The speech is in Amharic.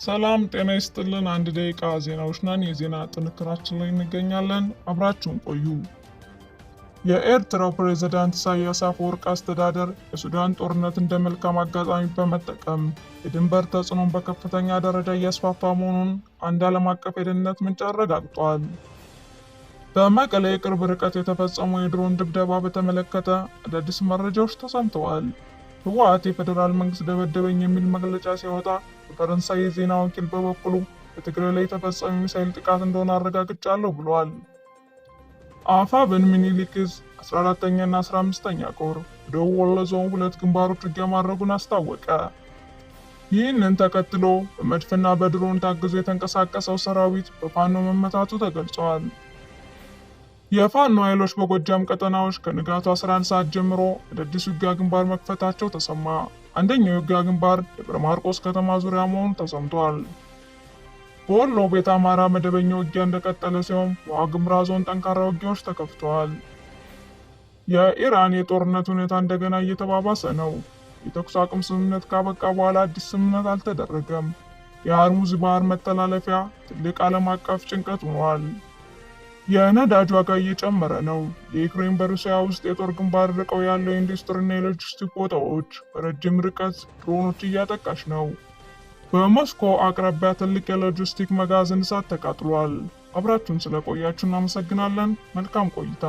ሰላም ጤና ይስጥልን። አንድ ደቂቃ ዜናዎች ነን። የዜና ጥንክራችን ላይ እንገኛለን። አብራችሁን ቆዩ። የኤርትራው ፕሬዝዳንት ኢሳያስ አፈወርቅ አስተዳደር የሱዳን ጦርነት እንደ መልካም አጋጣሚ በመጠቀም የድንበር ተጽዕኖን በከፍተኛ ደረጃ እያስፋፋ መሆኑን አንድ ዓለም አቀፍ የደህንነት ምንጭ አረጋግጧል። በመቀሌ የቅርብ ርቀት የተፈጸመው የድሮን ድብደባ በተመለከተ አዳዲስ መረጃዎች ተሰምተዋል። ህወሓት የፌዴራል መንግስት ደበደበኝ የሚል መግለጫ ሲያወጣ፣ የፈረንሳይ የዜና ወኪል በበኩሉ በትግራይ ላይ የተፈጸመ ሚሳኤል ጥቃት እንደሆነ አረጋግጫለሁ ብሏል። አፋብኃ ምኒልክ ዕዝ 14ኛና 15ኛ ኮር በደቡብ ወሎ ዞን 2 ግንባሮች ውጊያ ማድረጉን አስታወቀ። ይህንን ተከትሎ በመድፍና በድሮን ታግዞ የተንቀሳቀሰው ሰራዊት በፋኖ መመታቱ ተገልጿል። የፋኖ ኃይሎች በጎጃም ቀጠናዎች ከንጋቱ 11 ሰዓት ጀምሮ አዳዲስ ውጊያ ግንባር መክፈታቸው ተሰማ። አንደኛው የውጊያ ግንባር የደብረ ማርቆስ ከተማ ዙሪያ መሆኑ ተሰምቷል። በወሎ ቤተ አማራ መደበኛ ውጊያ እንደቀጠለ ሲሆን በዋግምራ ዞን ጠንካራ ውጊያዎች ተከፍተዋል። የኢራን የጦርነት ሁኔታ እንደገና እየተባባሰ ነው። የተኩስ አቁም ስምምነት ካበቃ በኋላ አዲስ ስምምነት አልተደረገም። የሆርሙዝ ባህር መተላለፊያ ትልቅ ዓለም አቀፍ ጭንቀት ሆኗል። የነዳጅ ዋጋ እየጨመረ ነው። የዩክሬን በሩሲያ ውስጥ የጦር ግንባር ርቀው ያለው የኢንዱስትሪና የሎጂስቲክ ቦታዎች በረጅም ርቀት ድሮኖች እያጠቃች ነው። በሞስኮ አቅራቢያ ትልቅ የሎጂስቲክ መጋዘን እሳት ተቃጥሏል። አብራችሁን ስለቆያችሁ እናመሰግናለን። መልካም ቆይታ።